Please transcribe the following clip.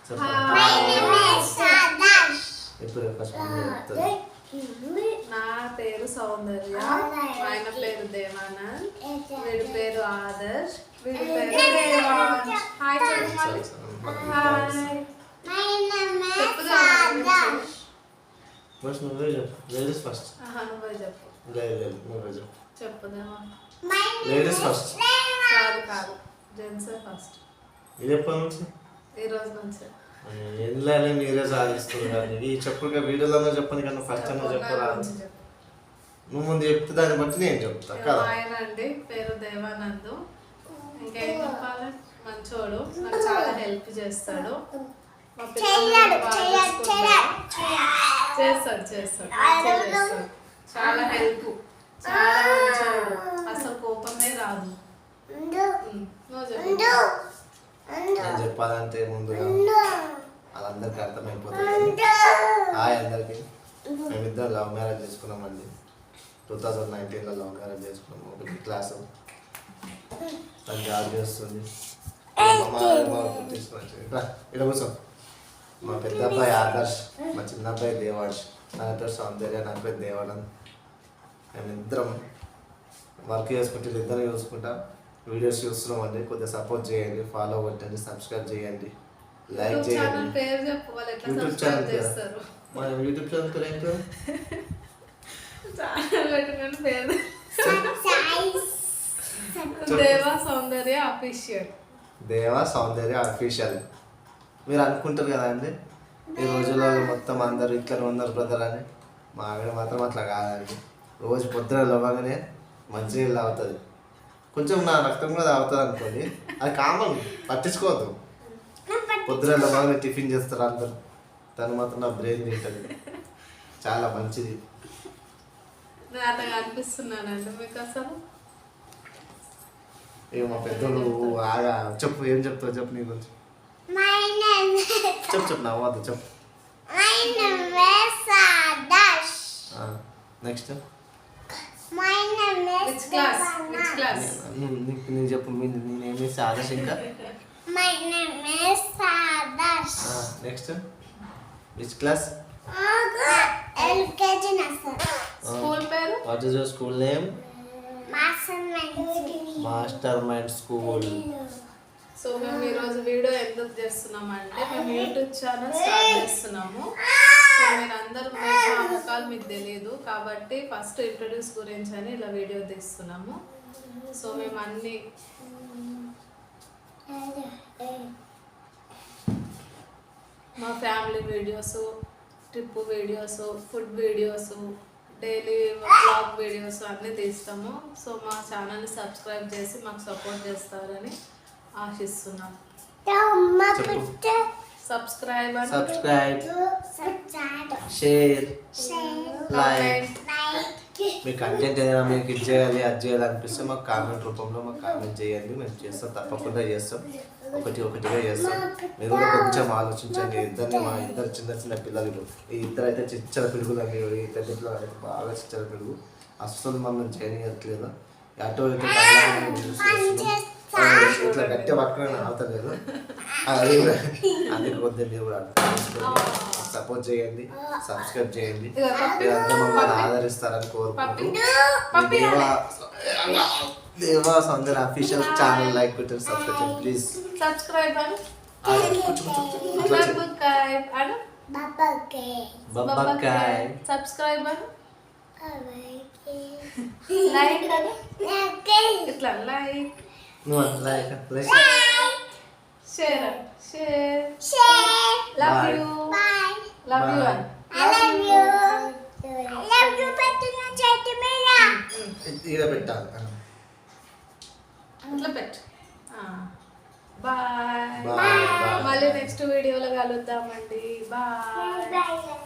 నా పేరు సౌందర్య, ఆయన పేరు దేవానంద్, వీడి పేరు ఆదర్శ్, వీడి పేరు దేవాంశ్. హాయ్ చెప్పాలి. నువ్వే చెప్పు. Ladies first. నువ్వే చెప్పు. చెప్పు దేవా. Ladies first. కాదు జెంట్స్ ఫస్ట్. ఇది ఎప్పటి నుంచి? ఈ రోజు నుంచి. ఎందులో మీరే సాధిస్తున్నారు. ఈ చెప్పుగా వీడియోలో చెప్పని కన్నా ఫస్ట్ అన్న చెప్పరా. నువ్వు ముందు చెప్తే దాన్ని బట్టి నేను చెప్తా కదా. ఆయన అండి పేరు దేవానంద్. ఇంకేం చెప్పాలి, మంచోడు, నాకు చాలా హెల్ప్ చేస్తాడు. మా చేస్తాడు చాలా హెల్ప్, చాలా మంచోడు, అసలు కోపమే రాదు. నేను చెప్పాలంటే ముందుగా వాళ్ళందరికీ అర్థమైపోతుంది. హాయ్ అందరికీ. మేమిద్దరం లవ్ మ్యారేజ్ చేసుకున్నామండి. 2019లో లవ్ మ్యారేజ్ చేసుకున్నాము. ఒకటి క్లాసు తను జాబ్ చేస్తుంది. ఇక్కడ కూర్చో. మా పెద్ద అబ్బాయి ఆదర్శ్, మా చిన్న అబ్బాయి దేవాంశ్, నా పేరు సౌందర్య, నా పేరు దేవానంద్. మేమిద్దరం వర్క్ చేసుకుంటే ఇద్దరం చూసుకుంటా వీడియోస్ చూస్తున్నామండి. కొద్దిగా సపోర్ట్ చేయండి, ఫాలో కొట్టండి, సబ్స్క్రైబ్ చేయండి, లైక్ చేయండి. యూట్యూబ్ ఛానల్ పేరు మన యూట్యూబ్ ఛానల్ పేరు ఏంటో దేవా సౌందర్య అఫీషియల్. దేవా సౌందర్య అఫీషియల్. మీరు అనుకుంటారు కదా అండి ఈ రోజుల్లో మొత్తం అందరు ఇట్లా ఉన్నారు బ్రదర్ అని. మా ఆవిడ మాత్రం అట్లా కాదండి. రోజు పొద్దున లేవగానే మంచిగా తాగుతుంది. కొంచెం నా రక్తం కూడా తాగుతుంది అనుకోండి, అది కామన్, పట్టించుకోవద్దు. పొద్దున లేవగానే టిఫిన్ చేస్తారు అందరు, తను మాత్రం నా బ్రెయిన్ తింటుంది. చాలా మంచిది. అనిపిస్తున్నానండి మీకు అసలు. ఇక మా పెద్దోళ్ళు బాగా చెప్పు. ఏం చెప్తావు చెప్పు. నీ గురించి చెప్పు. నవ్వద్దు చెప్పు. నెక్స్ట్ నేను చెప్పు. నేనేమి ఆదర్శ్. ఇంకా నెక్స్ట్ విచ్ క్లాస్? స్కూల్ పేరు? What is your school name? Master mind school. So మేము ఈరోజు వీడియో ఎందుకు చేస్తున్నామంటే మేము యూట్యూబ్ ఛానల్ స్టార్ట్ చేస్తున్నాము. సో మీరు అందరూ మా ముఖాలు మీకు తెలియదు కాబట్టి ఫస్ట్ ఇంట్రొడ్యూస్ గురించి అని ఇలా వీడియో తీస్తున్నాము. సో మేము అన్ని మా family videos, trip videos, food videos, daily blog videos అన్నీ తీస్తాము. సో మా ఛానల్ని సబ్స్క్రైబ్ చేసి మాకు సపోర్ట్ చేస్తారని ఆశిస్తున్నాం. Subscribe, share, like. మీ కంటెంట్ ఏదైనా మీకు ఇది చేయాలి అది చేయాలనిపిస్తే మాకు కామెంట్ రూపంలో మాకు కామెంట్ చేయండి. మేము చేస్తాం, తప్పకుండా చేస్తాం. ఒకటిగా చేస్తాం. మీరు కూడా కొంచెం ఆలోచించండి. మా ఇద్దరు చిన్న చిన్న పిల్లలు. ఈ ఇద్దరు అయితే చిచ్చర పిడుగులు అండి. ఈ పెద్ద పిల్లలు అయితే బాగా చిచ్చర పిడుగు. అస్సలు మమ్మల్ని చేయనియట్లేదు. అటో ఇటో ఇట్లా గట్టిగా పట్టుకుని ఆడతలేదు. అందుకు కొద్దిగా మీరు కూడా సపోర్ట్ చేయండి, సబ్స్క్రైబ్ చేయండి. మీరంతా మమ్మల్ని ఆదరిస్తారని కోరుకుంటూ దేవా సౌందర్య అఫీషియల్ ఛానల్ లైక్ కొట్టి సబ్స్క్రైబ్ చేయండి ప్లీజ్. సబ్స్క్రైబ్ బబ్బకాయ్ సబ్స్క్రైబ్ లైక్ ఇట్లా like like share love you పెట్టాలి. అట్లా పెట్టు. బాయ్. మళ్ళీ నెక్స్ట్ వీడియోలో కలుద్దామండి. బాయ్.